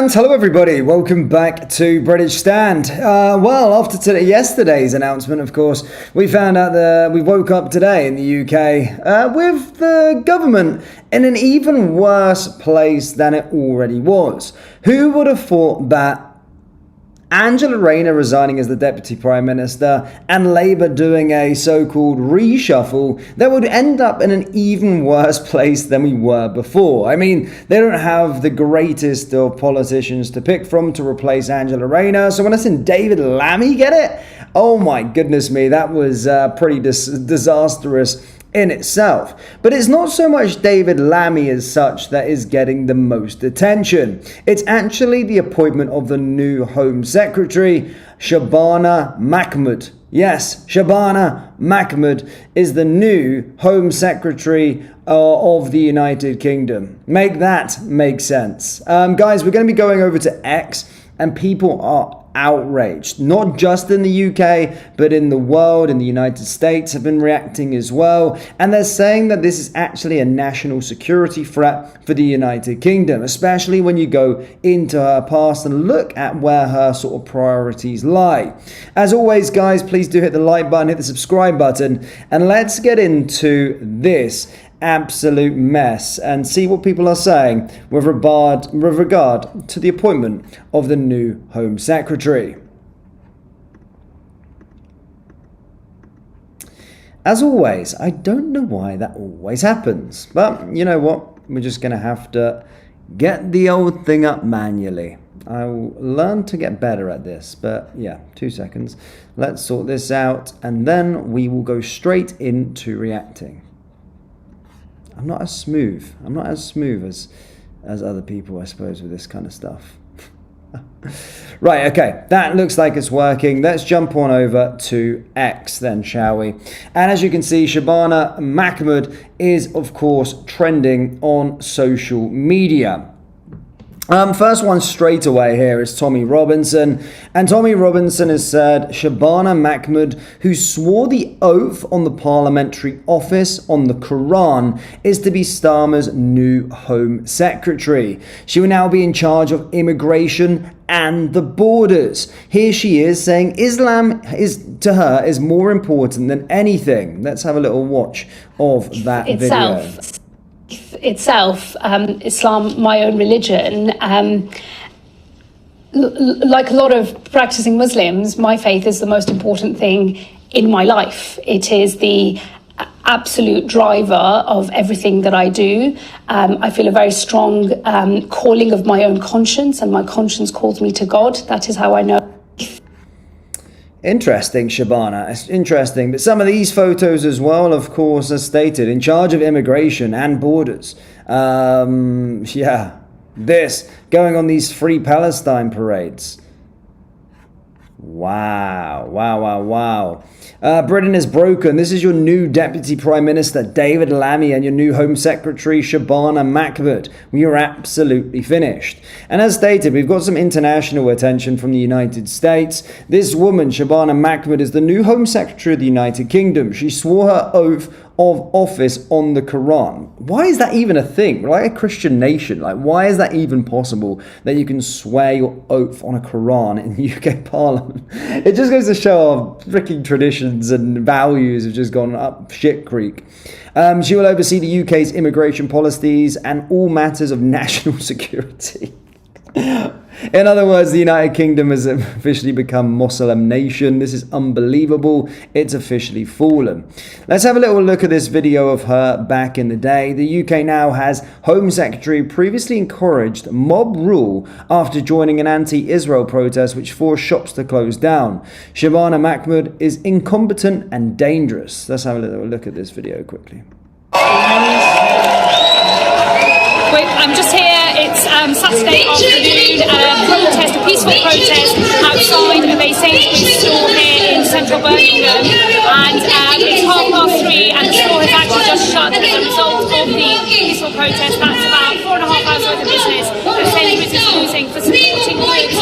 And hello everybody, welcome back to British Stand. Well, after yesterday's announcement, of course, we found out that we woke up today in the UK with the government in an even worse place than it already was. Who would have thought that Angela Rayner resigning as the Deputy Prime Minister and Labour doing a so-called reshuffle that would end up in an even worse place than we were before? I mean, they don't have the greatest of politicians to pick from to replace Angela Rayner. So when I seen David Lammy get it, oh my goodness me, that was pretty disastrous in itself. But it's not so much David Lammy as such that is getting the most attention. It's actually the appointment of the new Home Secretary, Shabana Mahmood. Yes, Shabana Mahmood is the new Home Secretary of the United Kingdom. Make that make sense. Guys, we're going to be going over to X, and people are outraged, not just in the UK, but in the world, in the United States have been reacting as well. And they're saying that this is actually a national security threat for the United Kingdom, especially when you go into her past and look at where her sort of priorities lie. As always, guys, please do hit the like button, hit the subscribe button, and let's get into this absolute mess and see what people are saying with regard to the appointment of the new Home Secretary. As always, I don't know why that always happens, but you know what? We're just going to have to get the old thing up manually. I'll learn to get better at this, but yeah, 2 seconds. Let's sort this out, and then we will go straight into reacting. I'm not as smooth as other people, I suppose, with this kind of stuff. Right, okay, that looks like it's working. Let's jump on over to X then, shall we? And as you can see, Shabana Mahmood is, of course, trending on social media. First one straight away here is Tommy Robinson, and Tommy Robinson has said Shabana Mahmood, who swore the oath on the parliamentary office on the Quran, is to be Starmer's new Home Secretary. She will now be in charge of immigration and the borders. Here she is saying Islam to her is more important than anything. Let's have a little watch of that video. Islam, my own religion, like a lot of practicing Muslims, my faith is the most important thing in my life. It is the absolute driver of everything that I do. I feel a very strong calling of my own conscience, and my conscience calls me to God. That is how I know. Interesting, Shabana. It's interesting. But some of these photos as well, of course, are stated in charge of immigration and borders. Yeah, this going on these Free Palestine parades. Wow. Britain is broken. This is your new Deputy Prime Minister, David Lammy, and your new Home Secretary, Shabana Mahmood. We are absolutely finished. And as stated, we've got some international attention from the United States. This woman, Shabana Mahmood, is the new Home Secretary of the United Kingdom. She swore her oath of office on the Quran. Why is that even a thing? We're like a Christian nation. Like, why is that even possible that you can swear your oath on a Quran in the UK Parliament? It just goes to show our freaking traditions and values have just gone up shit creek. She will oversee the UK's immigration policies and all matters of national security. In other words, the United Kingdom has officially become Muslim nation. This is unbelievable. It's officially fallen. Let's have a little look at this video of her back in the day. The UK now has Home Secretary who previously encouraged mob rule after joining an anti-Israel protest which forced shops to close down. Shabana Mahmood is incompetent and dangerous. Let's have a little look at this video quickly. I'm just here, it's Saturday afternoon, a peaceful protest outside of a Sainsbury's store here in central Birmingham, and it's 3:30 and the store has actually just shut as a result of the peaceful protest. That's about 4.5 hours worth of business that Sainsbury's is losing for supporting goods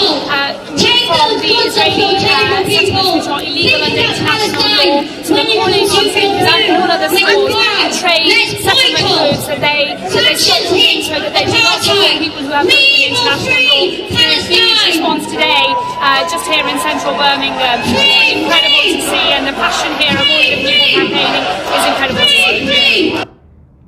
from the Israeli settlements which are illegal under international law. So they're calling on Sainsbury's and all other stores to trade settlement goods that they stop doing so that they do not support people who both in international law through a huge response today, just here in central Birmingham. It's incredible to see, and the passion here of all the people campaigning is incredible to see.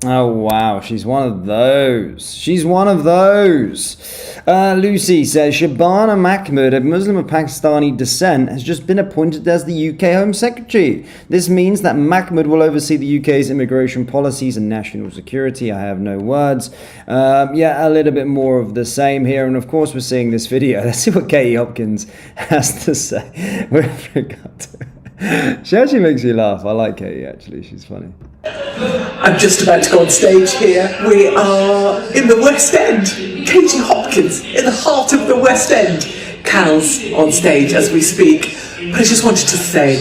Oh wow, she's one of those. She's one of those. Lucy says Shabana Mahmood, a Muslim of Pakistani descent, has just been appointed as the UK Home Secretary. This means that Mahmood will oversee the UK's immigration policies and national security. I have no words. Yeah, a little bit more of the same here, and of course we're seeing this video. Let's see what Katie Hopkins has to say with regard to it. She actually makes me laugh. I like Katie, actually. She's funny. I'm just about to go on stage here. We are in the West End. Katie Hopkins in the heart of the West End. Cal's on stage as we speak. But I just wanted to say,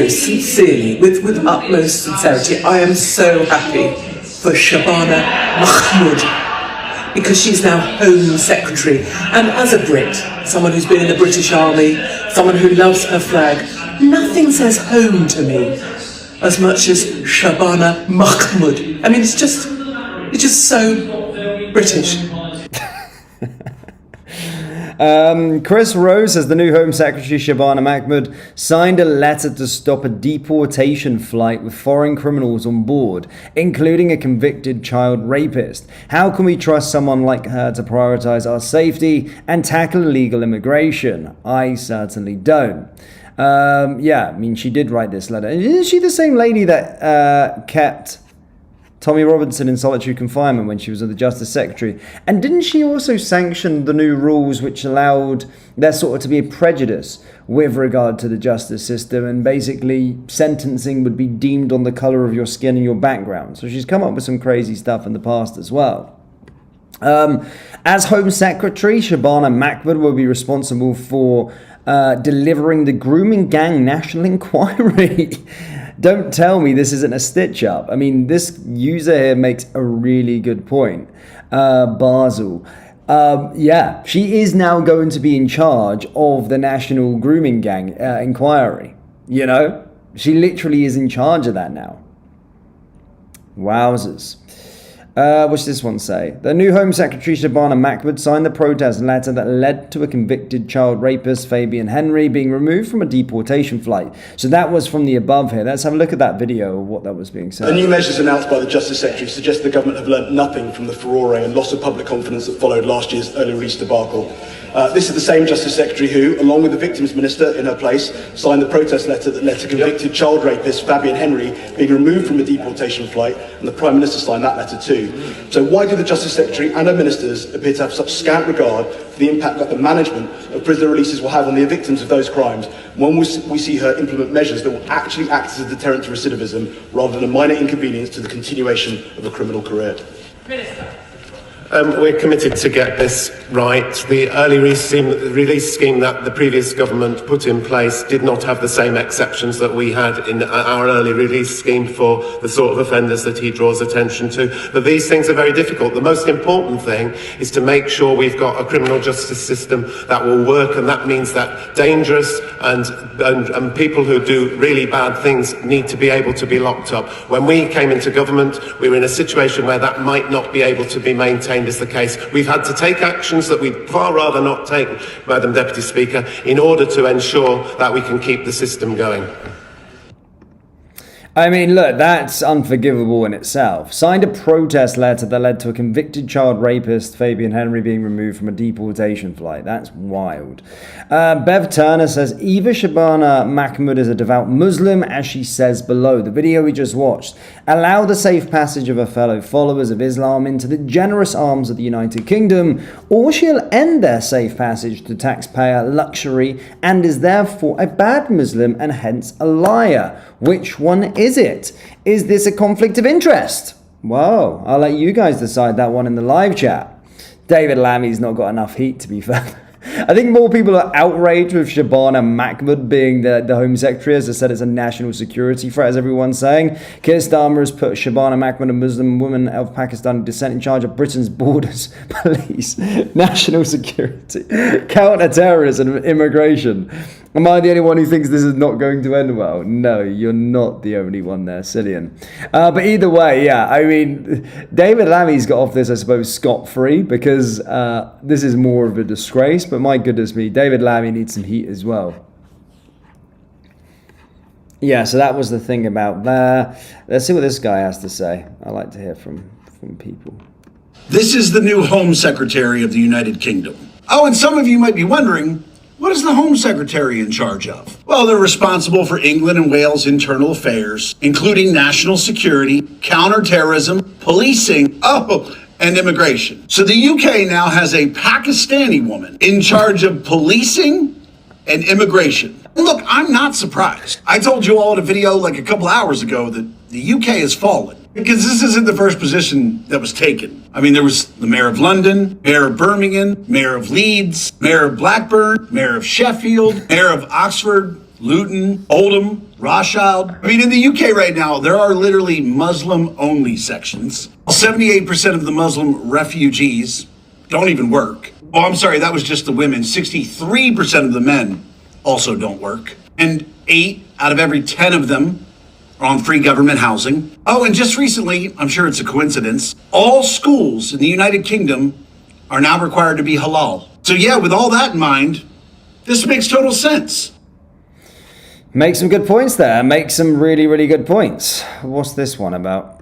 sincerely, with utmost sincerity, I am so happy for Shabana Mahmood, because she's now Home Secretary. And as a Brit, someone who's been in the British Army, someone who loves her flag, nothing says home to me as much as Shabana Mahmood. I mean, it's just so British. Chris Rose says the new Home Secretary Shabana Mahmood signed a letter to stop a deportation flight with foreign criminals on board, including a convicted child rapist. How can we trust someone like her to prioritize our safety and tackle illegal immigration? I certainly don't. Yeah, I mean, she did write this letter. Isn't she the same lady that kept Tommy Robinson in solitary confinement when she was the Justice Secretary? And didn't she also sanction the new rules which allowed there sort of to be a prejudice with regard to the justice system, and basically sentencing would be deemed on the colour of your skin and your background? So she's come up with some crazy stuff in the past as well. As Home Secretary, Shabana Mahmood will be responsible for delivering the grooming gang national inquiry. Don't tell me this isn't a stitch up. I mean, this user here makes a really good point. Basel. Yeah, she is now going to be in charge of the national grooming gang inquiry. You know, she literally is in charge of that now. Wowzers. What's this one say? The new Home Secretary Shabana Mahmood signed the protest letter that led to a convicted child rapist, Fabian Henry, being removed from a deportation flight. So that was from the above here. Let's have a look at that video of what that was being said. The new measures announced by the Justice Secretary suggest the government have learnt nothing from the furore and loss of public confidence that followed last year's early release debacle. This is the same Justice Secretary who, along with the Victims Minister in her place, signed the protest letter that led to convicted child rapist Fabian Henry being removed from a deportation flight, and the Prime Minister signed that letter too. So why do the Justice Secretary and her ministers appear to have such scant regard for the impact that the management of prisoner releases will have on the victims of those crimes, when we see her implement measures that will actually act as a deterrent to recidivism rather than a minor inconvenience to the continuation of a criminal career? Minister. We're committed to get this right. The early release scheme that the previous government put in place did not have the same exceptions that we had in our early release scheme for the sort of offenders that he draws attention to. But these things are very difficult. The most important thing is to make sure we've got a criminal justice system that will work, and that means that dangerous and people who do really bad things need to be able to be locked up. When we came into government, we were in a situation where that might not be able to be maintained is the case. We've had to take actions that we'd far rather not take, Madam Deputy Speaker, in order to ensure that we can keep the system going. I mean, look, that's unforgivable in itself. Signed a protest letter that led to a convicted child rapist, Fabian Henry, being removed from a deportation flight. That's wild. Bev Turner says, either Shabana Mahmood is a devout Muslim, as she says below. The video we just watched allow the safe passage of her fellow followers of Islam into the generous arms of the United Kingdom, or she'll end their safe passage to taxpayer luxury and is therefore a bad Muslim and hence a liar. Which one is it? Is this a conflict of interest? Whoa, I'll let you guys decide that one in the live chat. David Lammy's not got enough heat, to be fair. I think more people are outraged with Shabana Mahmood being the Home Secretary. As I said, it's a national security threat, as everyone's saying. Keir Starmer has put Shabana Mahmood, a Muslim woman of Pakistani descent, in charge of Britain's borders, police, national security, counter-terrorism, and immigration. Am I the only one who thinks this is not going to end well? No, you're not the only one there, Cillian. But either way, yeah, I mean, David Lammy's got off this, I suppose, scot-free because this is more of a disgrace. But my goodness me, David Lammy needs some heat as well. Yeah, so that was the thing about there. Let's see what this guy has to say. I like to hear from people. This is the new Home Secretary of the United Kingdom. Oh, and some of you might be wondering, what is the Home Secretary in charge of? Well, they're responsible for England and Wales' internal affairs, including national security, counterterrorism, policing, and immigration. So the UK now has a Pakistani woman in charge of policing and immigration. Look, I'm not surprised. I told you all in a video like a couple hours ago that the UK has fallen. Because this isn't the first position that was taken. I mean, there was the Mayor of London, Mayor of Birmingham, Mayor of Leeds, Mayor of Blackburn, Mayor of Sheffield, Mayor of Oxford, Luton, Oldham, Rothschild. I mean, in the UK right now, there are literally Muslim-only sections. 78% of the Muslim refugees don't even work. Oh, I'm sorry, that was just the women. 63% of the men also don't work. And 8 out of every 10 of them are on free government housing. Oh, and just recently, I'm sure it's a coincidence, all schools in the United Kingdom are now required to be halal. So yeah, with all that in mind, this makes total sense. Make some good points there. Make some really, really good points. What's this one about?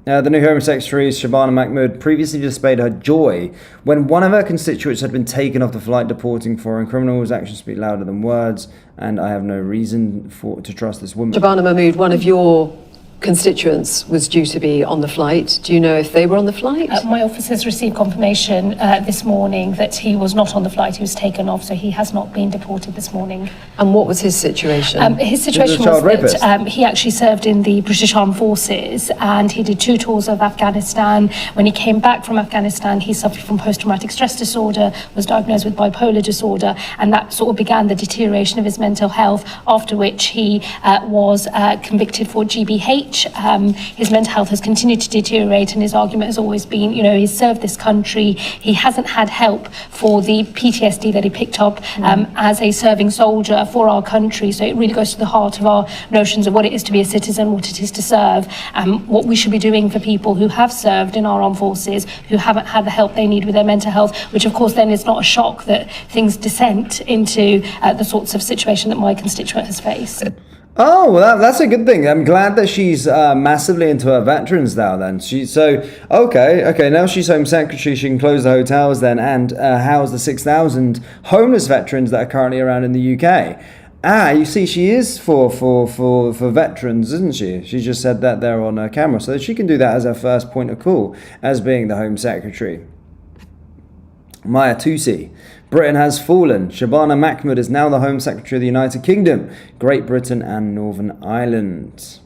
The new Home Secretary, Shabana Mahmood, previously displayed her joy when one of her constituents had been taken off the flight deporting foreign criminals. Actions speak louder than words, and I have no reason to trust this woman. Shabana Mahmood, one of your constituents was due to be on the flight. Do you know if they were on the flight? My office has received confirmation this morning that he was not on the flight. He was taken off, so he has not been deported this morning. And what was his situation? His situation was that he actually served in the British Armed Forces, and he did 2 tours of Afghanistan. When he came back from Afghanistan, he suffered from post-traumatic stress disorder, was diagnosed with bipolar disorder, and that sort of began the deterioration of his mental health, after which he was convicted for GBH. His mental health has continued to deteriorate, and his argument has always been, you know, he's served this country, he hasn't had help for the PTSD that he picked up as a serving soldier for our country. So it really goes to the heart of our notions of what it is to be a citizen, what it is to serve, what we should be doing for people who have served in our armed forces, who haven't had the help they need with their mental health, which of course then is not a shock that things descend into the sorts of situation that my constituent has faced. Oh, well, that's a good thing. I'm glad that she's massively into her veterans now then. Okay, now she's Home Secretary, she can close the hotels then and house the 6,000 homeless veterans that are currently around in the UK. You see, she is for veterans, isn't she? She just said that there on her camera, so she can do that as her first point of call as being the Home Secretary. Maya Tusi. Britain has fallen. Shabana Mahmood is now the Home Secretary of the United Kingdom, Great Britain and Northern Ireland.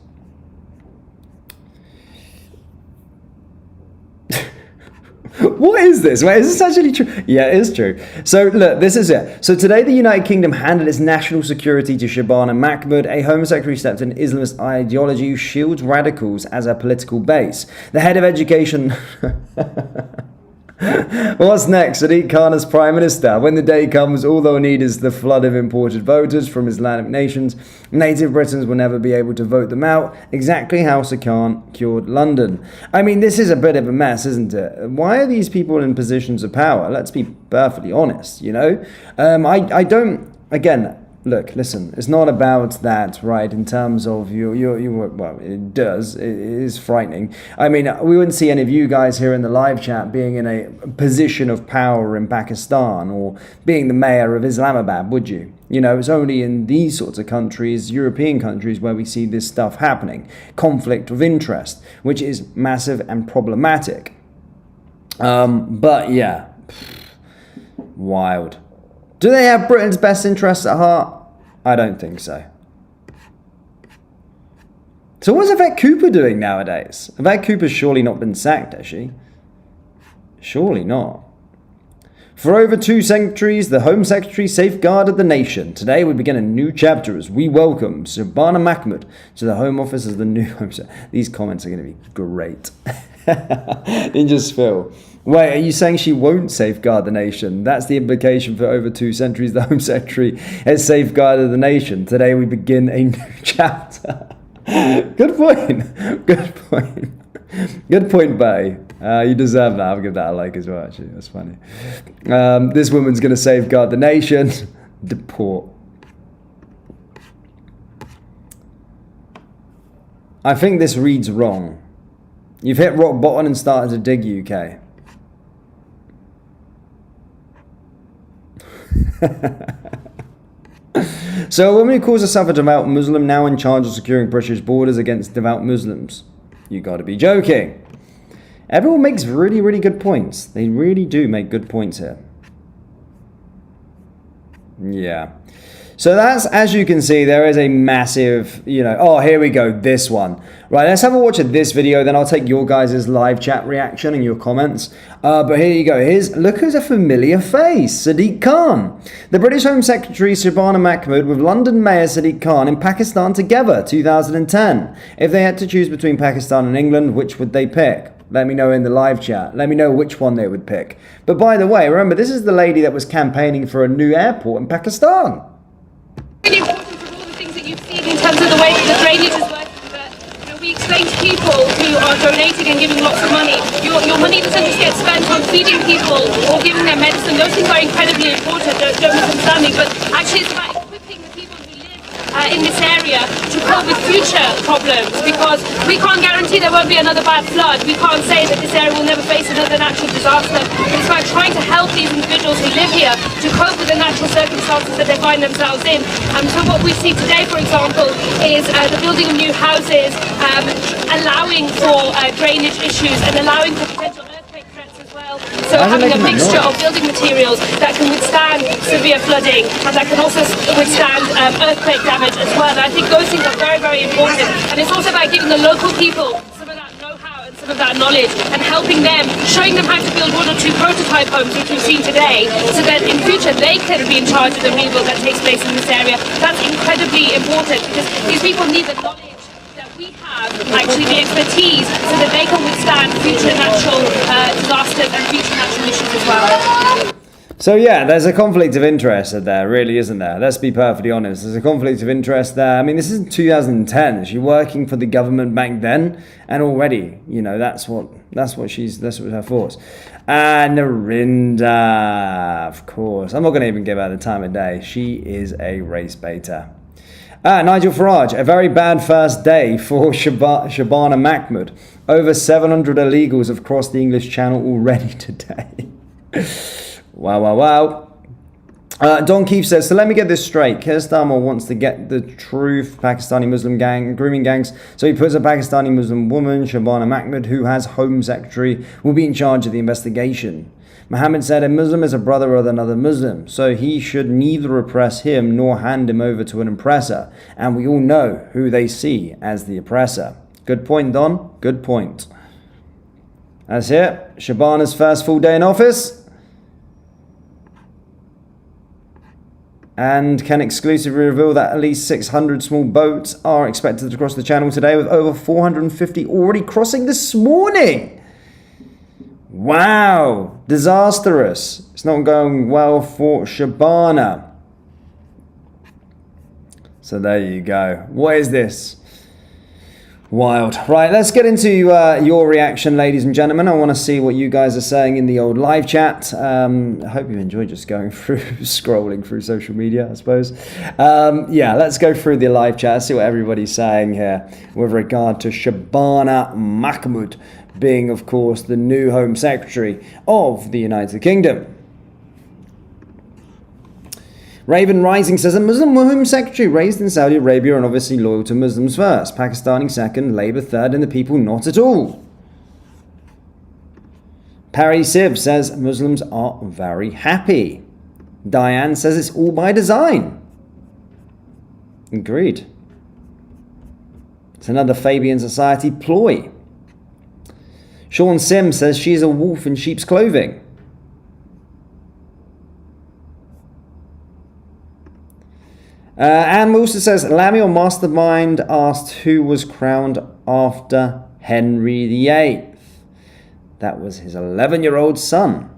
What is this? Wait, is this actually true? Yeah, it is true. So, look, this is it. So, today the United Kingdom handed its national security to Shabana Mahmood, a Home Secretary stepped in Islamist ideology who shields radicals as a political base. The head of education... What's next? Sadiq Khan as Prime Minister. When the day comes, all they'll need is the flood of imported voters from Islamic nations. Native Britons will never be able to vote them out. Exactly how Sir Khan cured London. I mean, this is a bit of a mess, isn't it? Why are these people in positions of power? Let's be perfectly honest, you know? I don't... Again... Look, listen, it's not about that, right, in terms of well, it does, it is frightening. I mean, we wouldn't see any of you guys here in the live chat being in a position of power in Pakistan or being the mayor of Islamabad, would you? You know, it's only in these sorts of countries, European countries, where we see this stuff happening. Conflict of interest, which is massive and problematic. But yeah, wild. Do they have Britain's best interests at heart? I don't think so. So what's Yvette Cooper doing nowadays? Yvette Cooper's surely not been sacked, has she? Surely not. For over 2 centuries, the Home Secretary safeguarded the nation. Today, we begin a new chapter as we welcome Shabana Mahmood to the Home Office as the new Home Secretary. These comments are going to be great. You just feel. Wait, are you saying she won't safeguard the nation? That's the implication. For over 2 centuries, the Home Secretary has safeguarded the nation. Today, we begin a new chapter. Good point. Good point. Good point, Bay. You deserve that. I'll give that a like as well, actually. That's funny. This woman's going to safeguard the nation. Deport. I think this reads wrong. You've hit rock bottom and started to dig, UK. So a woman who calls herself a devout Muslim now in charge of securing British borders against devout Muslims. You got to be joking. Everyone makes really, really good points. They really do make good points here. Yeah. So that's, as you can see, there is a massive, oh, here we go, this one. Right, let's have a watch of this video, then I'll take your guys' live chat reaction and your comments. But here you go. Look who's a familiar face, Sadiq Khan. The British Home Secretary Shabana Mahmood with London Mayor Sadiq Khan in Pakistan together, 2010. If they had to choose between Pakistan and England, which would they pick? Let me know in the live chat. Let me know which one they would pick. But by the way, remember, this is the lady that was campaigning for a new airport in Pakistan. Really important for all the things that you've seen in terms of the way that the drainage is working, that we explain to people who are donating and giving lots of money, your money doesn't just get spent on feeding people or giving them medicine. Those things are incredibly important, don't misunderstand me, but actually it's about equipping the people who live in this area to cope with future problems, because we can't guarantee there won't be another bad flood. We can't say that this area will never face another natural disaster. It's about trying to help these individuals who live here to cope with the natural circumstances that they find themselves in. So what we see today, for example, is the building of new houses, allowing for drainage issues and allowing for potential earthquake threats as well. So having a mixture of building materials that can withstand severe flooding and that can also withstand earthquake damage as well. And I think those things are very, very important. And it's also about giving the local people some of that know-how and some of that knowledge and helping them, showing them how to build 1 or 2 prototype homes, which we've seen today, so that in future they can be in charge of the rebuild that takes place in this area. That's incredibly important because these people need the knowledge that we have, actually the expertise, so that they can withstand future natural disasters and future natural issues as well. So yeah, there's a conflict of interest there, really, isn't there? Let's be perfectly honest. There's a conflict of interest there. I mean, this is 2010. Is she working for the government back then? And already, that's what her thoughts. And Narinda, of course. I'm not going to even give her the time of day. She is a race baiter. Nigel Farage, a very bad first day for Shabana Mahmood. Over 700 illegals have crossed the English Channel already today. Wow. Don Keefe says, so let me get this straight. Keir Starmer wants to get the truth. Pakistani Muslim grooming gangs. So he puts a Pakistani Muslim woman, Shabana Mahmood, who has Home Secretary, will be in charge of the investigation. Mohammed said a Muslim is a brother of another Muslim, so he should neither oppress him nor hand him over to an oppressor. And we all know who they see as the oppressor. Good point, Don. Good point. That's it. Shabana's first full day in office. And can exclusively reveal that at least 600 small boats are expected to cross the channel today, with over 450 already crossing this morning. Wow, disastrous. It's not going well for Shabana. So there you go. What is this? Wild. Right, let's get into your reaction, ladies and gentlemen. I want to see what you guys are saying in the old live chat. I hope you enjoyed just going through, scrolling through social media, I suppose. Yeah, let's go through the live chat, see what everybody's saying here with regard to Shabana Mahmood being, of course, the new Home Secretary of the United Kingdom. Raven Rising says, a Muslim Home Secretary raised in Saudi Arabia and obviously loyal to Muslims first, Pakistani second, Labour third, and the people not at all. Parry Sib says, Muslims are very happy. Diane says, it's all by design. Agreed. It's another Fabian Society ploy. Sean Sim says, she's a wolf in sheep's clothing. Anne Wilson says, Lammy or Mastermind asked who was crowned after Henry VIII. That was his 11-year-old son.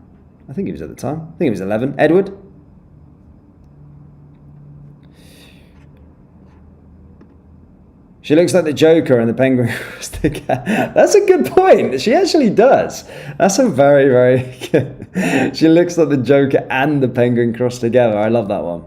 I think he was at the time. I think he was 11. Edward? She looks like the Joker and the Penguin crossed together. That's a good point. She actually does. That's a very, very good. She looks like the Joker and the Penguin crossed together. I love that one.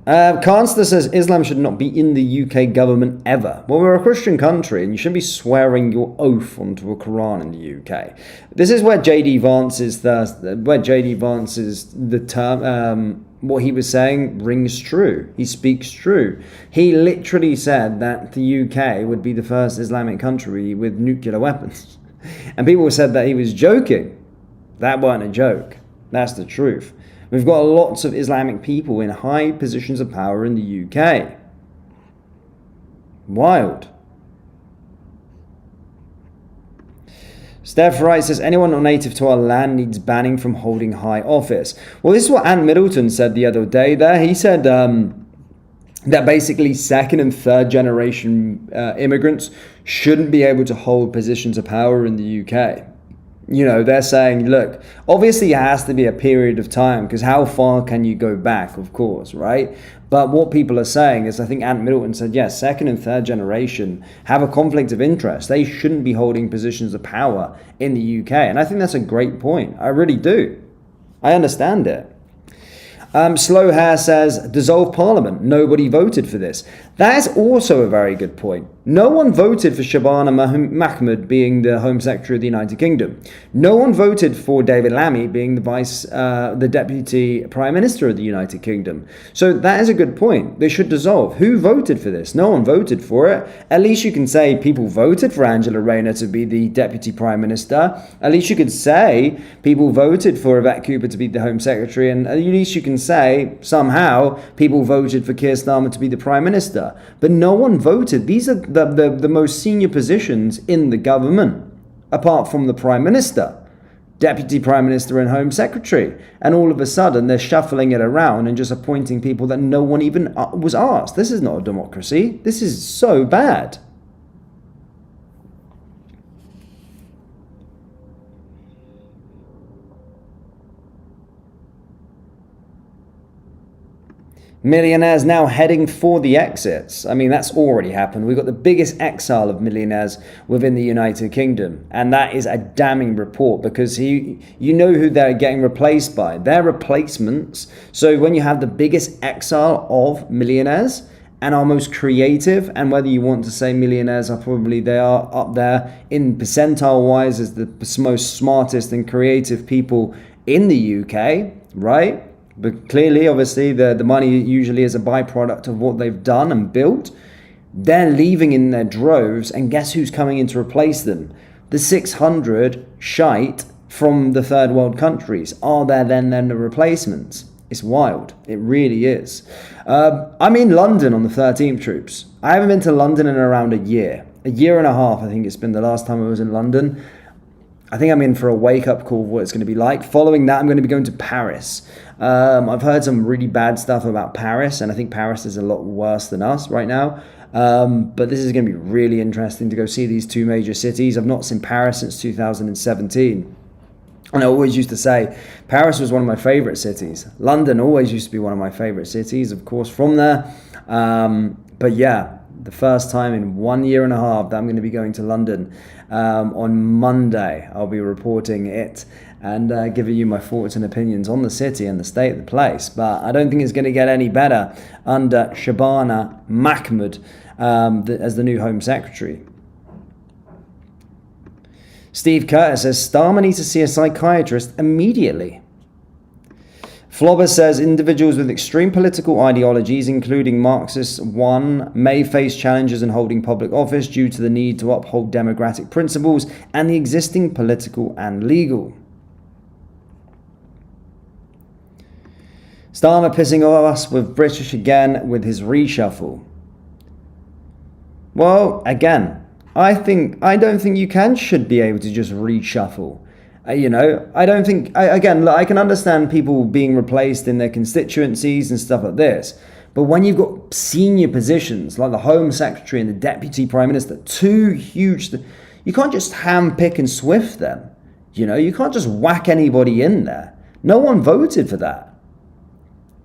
Carnster says Islam should not be in the UK government ever. Well, we're a Christian country and you shouldn't be swearing your oath onto a Quran in the UK. This is where JD Vance's the term, what he was saying rings true. He speaks true. He literally said that the UK would be the first Islamic country with nuclear weapons. And people said that he was joking. That weren't a joke. That's the truth. We've got lots of Islamic people in high positions of power in the UK. Wild. Steph Wright says, anyone not native to our land needs banning from holding high office. Well, this is what Ant Middleton said the other day there. He said that basically second and third generation immigrants shouldn't be able to hold positions of power in the UK. You know, they're saying, look, obviously it has to be a period of time because how far can you go back, of course, right? But what people are saying is, I think Ant Middleton said, yes, second and third generation have a conflict of interest. They shouldn't be holding positions of power in the UK. And I think that's a great point. I really do. I understand it. Slow Hair says, dissolve Parliament. Nobody voted for this. That is also a very good point. No one voted for Shabana Mahmood being the Home Secretary of the United Kingdom. No one voted for David Lammy being the Deputy Prime Minister of the United Kingdom. So that is a good point. They should dissolve. Who voted for this? No one voted for it. At least you can say people voted for Angela Rayner to be the Deputy Prime Minister. At least you could say people voted for Yvette Cooper to be the Home Secretary. And at least you can say somehow people voted for Keir Starmer to be the Prime Minister. But no one voted. These are the most senior positions in the government, apart from the Prime Minister, Deputy Prime Minister and Home Secretary. And all of a sudden they're shuffling it around and just appointing people that no one even was asked. This is not a democracy. This is so bad. Millionaires now heading for the exits. I mean, that's already happened. We've got the biggest exile of millionaires within the United Kingdom. And that is a damning report because you know who they're getting replaced by. They're replacements. So when you have the biggest exile of millionaires and our most creative, and whether you want to say millionaires are probably, they are up there in percentile wise as the most smartest and creative people in the UK, right? But clearly, obviously, the money usually is a byproduct of what they've done and built. They're leaving in their droves, and guess who's coming in to replace them? The 600 shite from the third world countries. Are there then the replacements? It's wild. It really is. I'm in London on the 13th troops. I haven't been to London in around a year and a half. I think it's been the last time I was in London. I think I'm in for a wake-up call of what it's going to be like. Following that, I'm going to be going to Paris. I've heard some really bad stuff about Paris, and I think Paris is a lot worse than us right now. But this is going to be really interesting to go see these two major cities. I've not seen Paris since 2017. And I always used to say Paris was one of my favorite cities. London always used to be one of my favorite cities, of course, from there. But yeah, the first time in 1 year and a half that I'm going to be going to London. On Monday, I'll be reporting it and giving you my thoughts and opinions on the city and the state of the place. But I don't think it's going to get any better under Shabana Mahmood as the new Home Secretary. Steve Curtis says, Starmer needs to see a psychiatrist immediately. Flobber says individuals with extreme political ideologies, including Marxists, may face challenges in holding public office due to the need to uphold democratic principles and the existing political and legal. Starmer pissing off us with British again with his reshuffle. Well, again, I don't think you should be able to just reshuffle. You know, I don't think, again, look, I can understand people being replaced in their constituencies and stuff like this. But when you've got senior positions like the Home Secretary and the Deputy Prime Minister, two huge, you can't just handpick and swift them. You know, you can't just whack anybody in there. No one voted for that.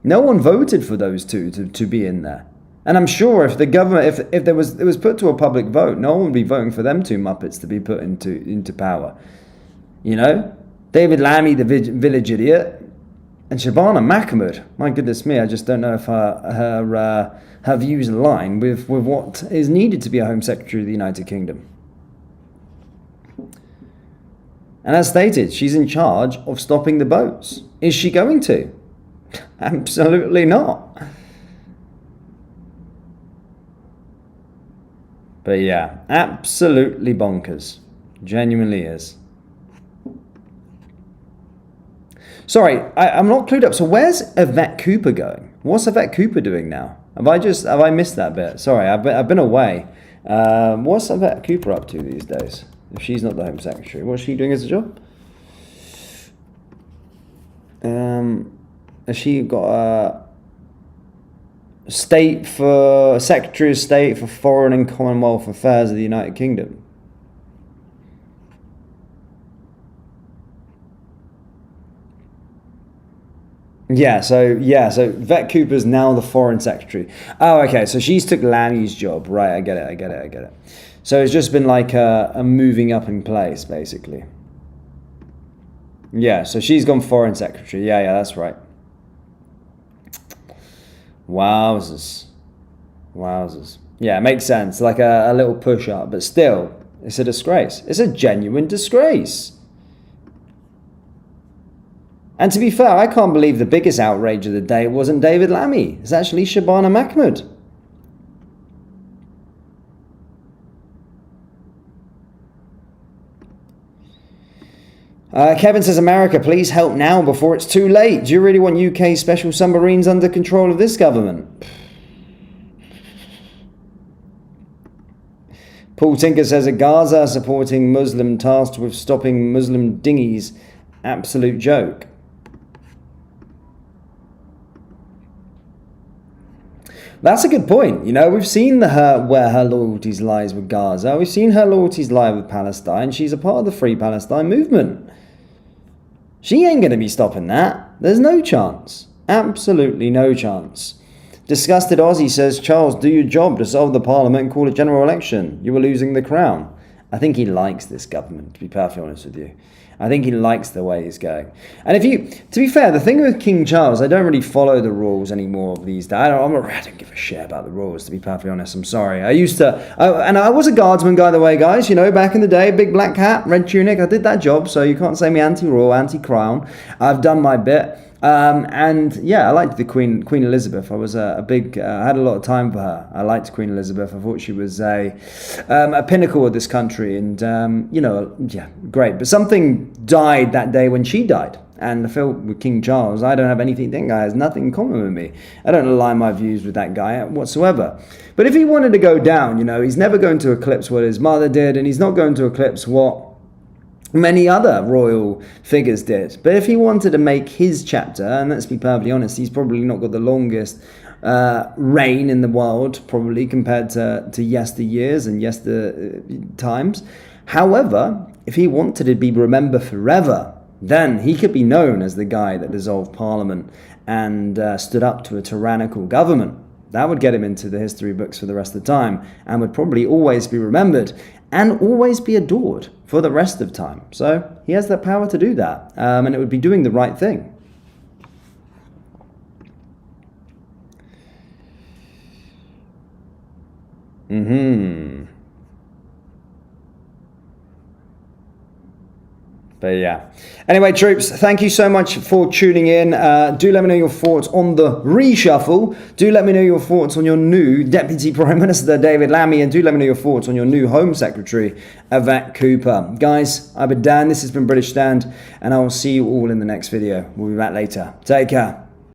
No one voted for those two to be in there. And I'm sure if the government, if it was put to a public vote, no one would be voting for them two Muppets to be put into power. You know, David Lammy, the village idiot, and Shabana Mahmood. My goodness me, I just don't know if her views align with what is needed to be a Home Secretary of the United Kingdom. And as stated, she's in charge of stopping the boats. Is she going to? Absolutely not. But yeah, absolutely bonkers. Genuinely is. Sorry, I'm not clued up. So where's Yvette Cooper going? What's Yvette Cooper doing now? Have I missed that bit? Sorry, I've been away. What's Yvette Cooper up to these days? If she's not the Home Secretary, what's she doing as a job? Has she got a Secretary of State for Foreign and Commonwealth Affairs of the United Kingdom? So Yvette Cooper's now the Foreign Secretary. Oh, okay, so she's took Lammy's job. Right, I get it. So it's just been like a moving up in place, basically. Yeah, so she's gone Foreign Secretary. Yeah, that's right. Wowzers. Yeah, it makes sense. Like a little push up, but still, it's a disgrace. It's a genuine disgrace. And to be fair, I can't believe the biggest outrage of the day wasn't David Lammy. It's actually Shabana Mahmood. Kevin says, America, please help now before it's too late. Do you really want UK special submarines under control of this government? Paul Tinker says, Gaza supporting Muslim tasked with stopping Muslim dinghies. Absolute joke. That's a good point. You know, we've seen where her loyalties lies with Gaza. We've seen her loyalties lie with Palestine. She's a part of the Free Palestine movement. She ain't going to be stopping that. There's no chance. Absolutely no chance. Disgusted Aussie says, Charles, do your job, dissolve the parliament and call a general election. You were losing the crown. I think he likes this government, to be perfectly honest with you. I think he likes the way he's going. And to be fair, the thing with King Charles, I don't really follow the rules anymore of these days. I don't give a shit about the rules, to be perfectly honest. I'm sorry. I used to, and I was a guardsman, by the way, guys. You know, back in the day, big black hat, red tunic. I did that job, so you can't say me anti-royal, anti-crown. I've done my bit. And yeah, I liked the Queen Elizabeth. I was I had a lot of time for her. I liked Queen Elizabeth. I thought she was a pinnacle of this country, and great. But something died that day when she died. And I feel with King Charles, I don't have anything. That guy has nothing in common with me. I don't align my views with that guy whatsoever. But if he wanted to go down, he's never going to eclipse what his mother did, and he's not going to eclipse what many other royal figures did. But if he wanted to make his chapter, and let's be perfectly honest, he's probably not got the longest reign in the world, probably compared to yesteryears and yester times. However, if he wanted to be remembered forever, then he could be known as the guy that dissolved Parliament and stood up to a tyrannical government. That would get him into the history books for the rest of the time, and would probably always be remembered and always be adored for the rest of time. So he has that power to do that, and it would be doing the right thing. But yeah. Anyway, troops, thank you so much for tuning in. Do let me know your thoughts on the reshuffle. Do let me know your thoughts on your new Deputy Prime Minister, David Lammy. And do let me know your thoughts on your new Home Secretary, Yvette Cooper. Guys, I've been Dan. This has been British Stand. And I will see you all in the next video. We'll be back later. Take care.